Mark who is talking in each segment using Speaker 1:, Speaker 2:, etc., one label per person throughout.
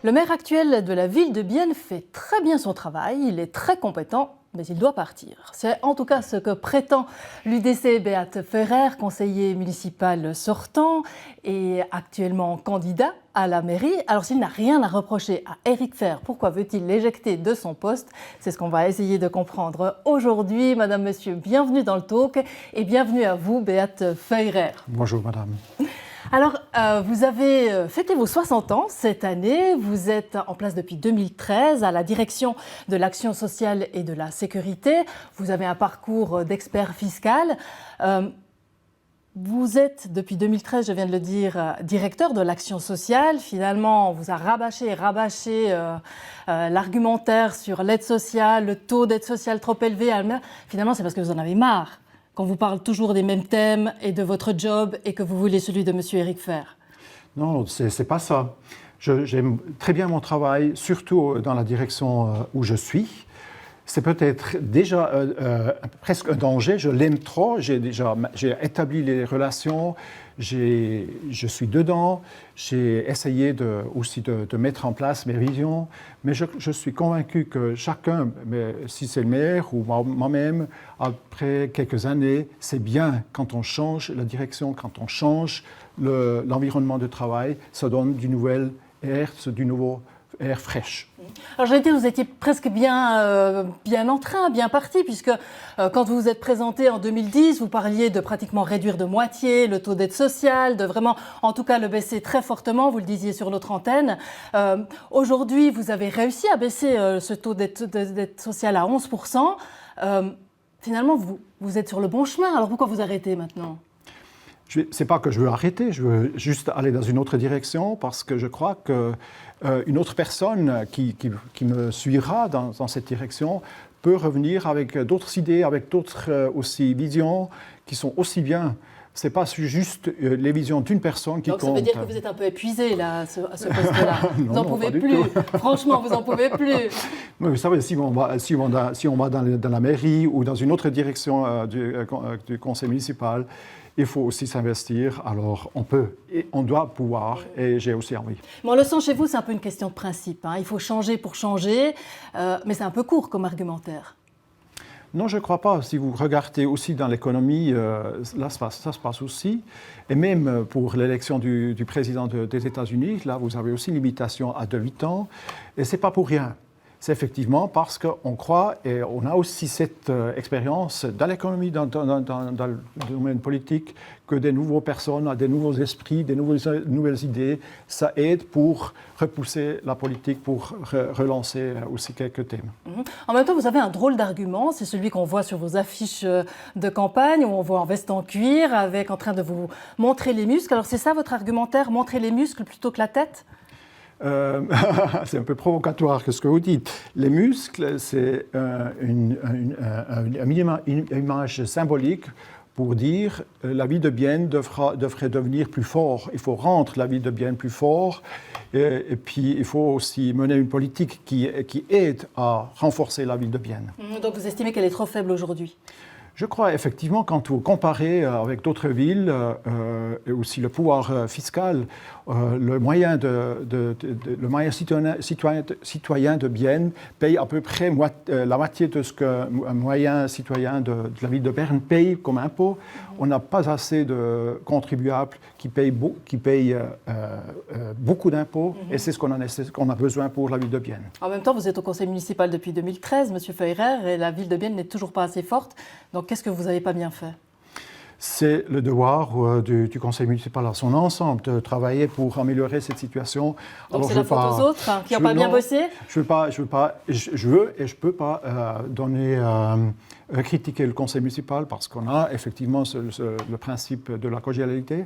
Speaker 1: Le maire actuel de la ville de Bienne fait très bien son travail, il est très compétent, mais il doit partir. C'est en tout cas ce que prétend l'UDC Beat Feurer, conseiller municipal sortant et actuellement candidat à la mairie. Alors s'il n'a rien à reprocher à Eric Fehr, pourquoi veut-il l'éjecter de son poste? C'est ce qu'on va essayer de comprendre aujourd'hui. Madame, Monsieur, bienvenue dans le talk et bienvenue à vous, Beat Feurer.
Speaker 2: Bonjour Madame.
Speaker 1: Alors, vous avez fêté vos 60 ans cette année. Vous êtes en place depuis 2013 à la direction de l'action sociale et de la sécurité. Vous avez un parcours d'expert fiscal. Vous êtes, depuis 2013, je viens de le dire, directeur de l'action sociale. Finalement, on vous a rabâché l'argumentaire sur l'aide sociale, le taux d'aide sociale trop élevé. Finalement, c'est parce que vous en avez marre qu'on vous parle toujours des mêmes thèmes et de votre job et que vous voulez celui de M. Eric Fehr.
Speaker 2: Non, c'est pas ça. J'aime très bien mon travail, surtout dans la direction où je suis. C'est peut-être déjà presque un danger, je l'aime trop, j'ai établi les relations, je suis dedans, j'ai essayé aussi de mettre en place mes visions, mais je suis convaincu que chacun, si c'est le maire ou moi-même, après quelques années, c'est bien quand on change la direction, quand on change l'environnement de travail, ça donne du nouvel air, du nouveau air fraîche.
Speaker 1: Alors j'ai été, vous étiez presque bien en train, bien parti, puisque quand vous vous êtes présenté en 2010, vous parliez de pratiquement réduire de moitié le taux d'aide sociale, de vraiment, en tout cas, le baisser très fortement, vous le disiez sur notre antenne. Aujourd'hui, vous avez réussi à baisser ce taux d'aide sociale à 11%. Finalement, vous êtes sur le bon chemin, alors pourquoi vous arrêtez maintenant ?
Speaker 2: C'est pas que je veux arrêter, je veux juste aller dans une autre direction parce que je crois qu'une autre personne qui me suivra dans cette direction peut revenir avec d'autres idées, avec d'autres aussi visions qui sont aussi bien. C'est pas juste les visions d'une personne qui compte.
Speaker 1: Donc ça veut dire que vous êtes un peu épuisé là, à ce poste-là. Vous n'en pouvez plus. Franchement, vous n'en pouvez plus.
Speaker 2: Mais vous savez, si on va dans la mairie ou dans une autre direction du conseil municipal, il faut aussi s'investir, alors on peut et on doit pouvoir, et j'ai aussi envie.
Speaker 1: Mais on le sent chez vous, c'est un peu une question de principe. Il faut changer pour changer, mais c'est un peu court comme argumentaire.
Speaker 2: Non, je ne crois pas. Si vous regardez aussi dans l'économie, là, ça se passe aussi. Et même pour l'élection du président des États-Unis, là, vous avez aussi une limitation à 8 ans. Et ce n'est pas pour rien. C'est effectivement parce qu'on croit, et on a aussi cette expérience dans l'économie, dans le domaine politique, que des nouvelles personnes, des nouveaux esprits, des nouvelles idées, ça aide pour repousser la politique, pour relancer aussi quelques thèmes.
Speaker 1: En même temps, vous avez un drôle d'argument, c'est celui qu'on voit sur vos affiches de campagne, où on voit en veste en cuir, en train de vous montrer les muscles. Alors c'est ça votre argumentaire, montrer les muscles plutôt que la tête ?
Speaker 2: C'est un peu provocatoire ce que vous dites. Les muscles, c'est une image symbolique pour dire la ville de Bienne devrait devenir plus fort. Il faut rendre la ville de Bienne plus fort. Et puis, il faut aussi mener une politique qui aide à renforcer la ville de Bienne.
Speaker 1: Donc, vous estimez qu'elle est trop faible aujourd'hui ?
Speaker 2: Je crois effectivement, quand vous comparez avec d'autres villes, et aussi le pouvoir fiscal, le moyen citoyen de Bienne paye à peu près la moitié de ce qu'un moyen citoyen de la ville de Berne paye comme impôt. On n'a pas assez de contribuables qui payent beaucoup d'impôts, et c'est ce qu'on a besoin pour la ville de Bienne.
Speaker 1: En même temps, vous êtes au conseil municipal depuis 2013, M. Feurer, et la ville de Bienne n'est toujours pas assez forte. Donc, qu'est-ce que vous n'avez pas bien fait ?
Speaker 2: C'est le devoir du conseil municipal à son ensemble de travailler pour améliorer cette situation.
Speaker 1: Donc alors, c'est la faute aux autres qui n'ont pas bien bossé ?
Speaker 2: Je veux et je ne peux pas critiquer le conseil municipal parce qu'on a effectivement le principe de la collégialité,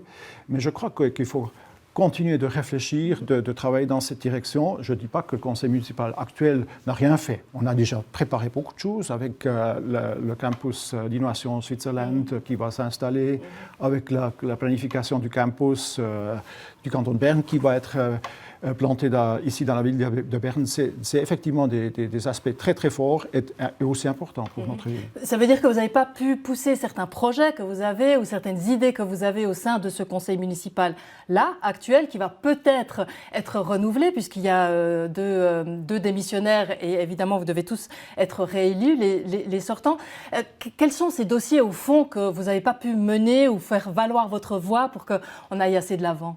Speaker 2: mais je crois qu'il faut continuer de réfléchir, de travailler dans cette direction. Je ne dis pas que le conseil municipal actuel n'a rien fait. On a déjà préparé beaucoup de choses avec le campus d'innovation Switzerland qui va s'installer, avec la planification du campus du canton de Berne qui va être plantés ici dans la ville de Berne, c'est effectivement des aspects très très forts et aussi importants pour notre ville.
Speaker 1: Ça veut dire que vous n'avez pas pu pousser certains projets que vous avez ou certaines idées que vous avez au sein de ce conseil municipal-là, actuel, qui va peut-être être renouvelé puisqu'il y a deux démissionnaires et évidemment vous devez tous être réélus, les sortants. Quels sont ces dossiers au fond que vous n'avez pas pu mener ou faire valoir votre voix pour qu'on aille assez de l'avant ?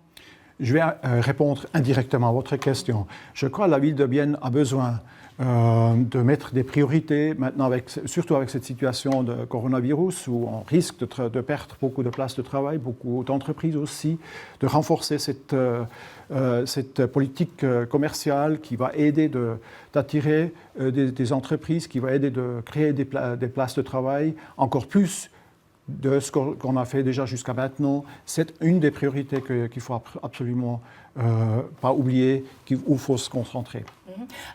Speaker 2: Je vais répondre indirectement à votre question. Je crois que la ville de Bienne a besoin de mettre des priorités maintenant, surtout avec cette situation de coronavirus où on risque de perdre beaucoup de places de travail, beaucoup d'entreprises aussi, de renforcer cette politique commerciale qui va aider d'attirer des entreprises, qui va aider de créer des places de travail encore plus de ce qu'on a fait déjà jusqu'à maintenant. C'est une des priorités qu'il ne faut absolument pas oublier, où il faut se concentrer.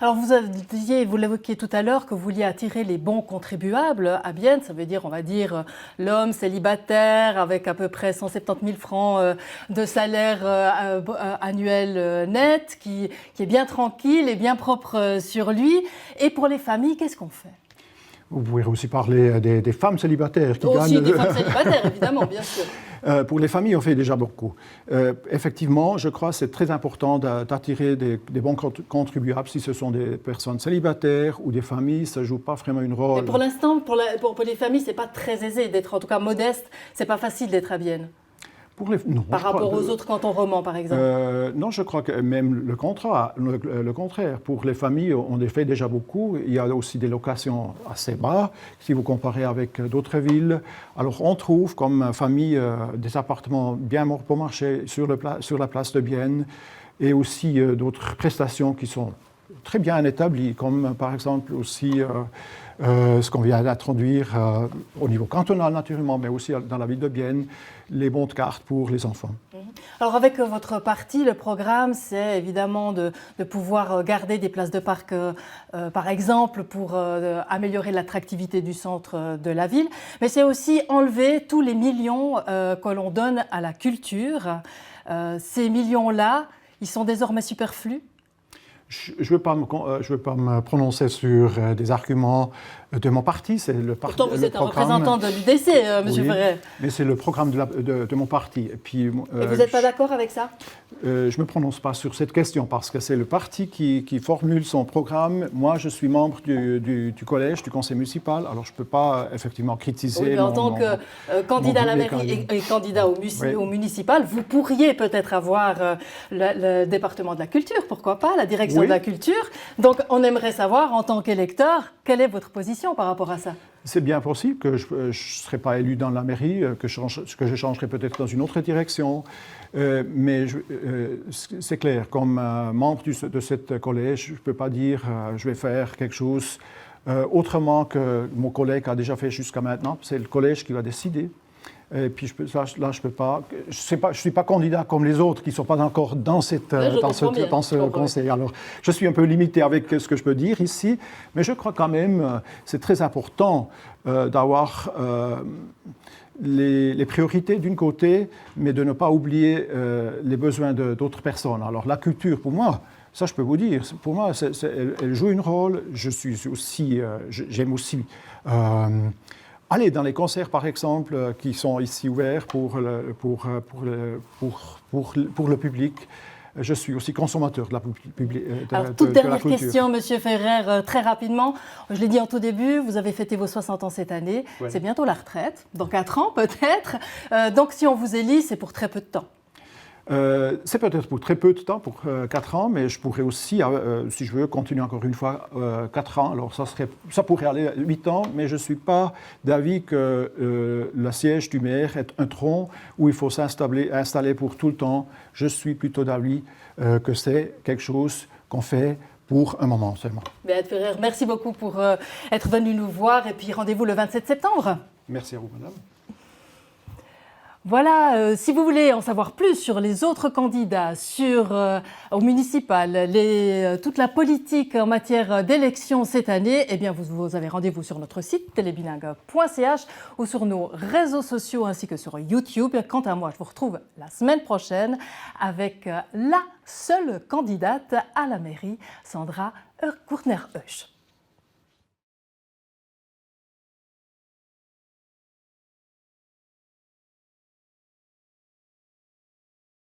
Speaker 1: Alors vous l'évoquiez tout à l'heure, que vous vouliez attirer les bons contribuables à Bienne, ça veut dire, on va dire, l'homme célibataire avec à peu près 170 000 francs de salaire annuel net, qui est bien tranquille et bien propre sur lui. Et pour les familles, qu'est-ce qu'on fait ?
Speaker 2: Vous pouvez aussi parler des femmes célibataires qui gagnent...
Speaker 1: Aussi des femmes célibataires, évidemment, bien sûr.
Speaker 2: Pour les familles, on fait déjà beaucoup. Effectivement, je crois que c'est très important d'attirer des bons contribuables si ce sont des personnes célibataires ou des familles, ça ne joue pas vraiment une rôle.
Speaker 1: Mais pour l'instant, pour les familles, ce n'est pas très aisé d'être, en tout cas modeste, ce n'est pas facile d'être à Bienne.
Speaker 2: Non,
Speaker 1: par rapport aux autres cantons romans, par exemple.
Speaker 2: Non, je crois que même le contraire. Pour les familles, on en fait déjà beaucoup. Il y a aussi des locations assez bas, si vous comparez avec d'autres villes. Alors, on trouve comme famille des appartements bien bon marché sur la place de Bienne et aussi d'autres prestations qui sont très bien établies, comme par exemple aussi... ce qu'on vient d'introduire au niveau cantonal naturellement, mais aussi dans la ville de Bienne, les bons de carte pour les enfants.
Speaker 1: Alors avec votre parti, le programme, c'est évidemment de pouvoir garder des places de parc, par exemple, pour améliorer l'attractivité du centre de la ville, mais c'est aussi enlever tous les millions que l'on donne à la culture. Ces millions-là, ils sont désormais superflus ?
Speaker 2: Je ne veux pas me prononcer sur des arguments de mon parti. C'est
Speaker 1: Pourtant, vous êtes un représentant de l'UDC, M. Ferrer.
Speaker 2: Mais c'est le programme de mon parti. Et
Speaker 1: vous n'êtes pas d'accord avec ça ?
Speaker 2: Je ne me prononce pas sur cette question parce que c'est le parti qui formule son programme. Moi, je suis membre du collège, du conseil municipal, alors je ne peux pas effectivement critiser...
Speaker 1: Oui, mais en tant que candidat à la mairie et candidat au municipal, vous pourriez peut-être avoir le département de la culture, pourquoi pas, la direction de la culture. Donc, on aimerait savoir, en tant qu'électeur, quelle est votre position par rapport à ça ?
Speaker 2: C'est bien possible que je ne serai pas élu dans la mairie, que je changerai peut-être dans une autre direction. Mais c'est clair, comme membre de cette collège, je ne peux pas dire je vais faire quelque chose autrement que mon collègue a déjà fait jusqu'à maintenant. C'est le collège qui va décider. Et puis là, je peux pas. Je suis pas candidat comme les autres qui ne sont pas encore dans ce conseil. Alors, je suis un peu limité avec ce que je peux dire ici, mais je crois quand même c'est très important d'avoir les priorités d'un côté, mais de ne pas oublier les besoins d'autres personnes. Alors, la culture, pour moi. Ça, je peux vous dire. Pour moi, elle joue un rôle. J'aime aussi aller dans les concerts, par exemple, qui sont ici ouverts pour le public. Je suis aussi consommateur de la culture.
Speaker 1: Alors, toute dernière question, M. Ferrer, très rapidement. Je l'ai dit en tout début, vous avez fêté vos 60 ans cette année. Ouais. C'est bientôt la retraite, dans 4 ans peut-être. Donc, si on vous élit, c'est pour très peu de temps.
Speaker 2: C'est peut-être pour très peu de temps, pour 4 ans, mais je pourrais aussi, si je veux, continuer encore une fois 4 ans. Alors ça pourrait aller 8 ans, mais je ne suis pas d'avis que le siège du maire est un tronc où il faut installer pour tout le temps. Je suis plutôt d'avis que c'est quelque chose qu'on fait pour un moment seulement.
Speaker 1: Béate Ferrer, merci beaucoup pour être venu nous voir et puis rendez-vous le 27 septembre.
Speaker 2: Merci à vous, madame.
Speaker 1: Voilà, si vous voulez en savoir plus sur les autres candidats, au municipal, toute la politique en matière d'élection cette année, eh bien vous avez rendez-vous sur notre site télébilingue.ch ou sur nos réseaux sociaux ainsi que sur YouTube. Quant à moi, je vous retrouve la semaine prochaine avec la seule candidate à la mairie, Sandra Kourtner-Heusch.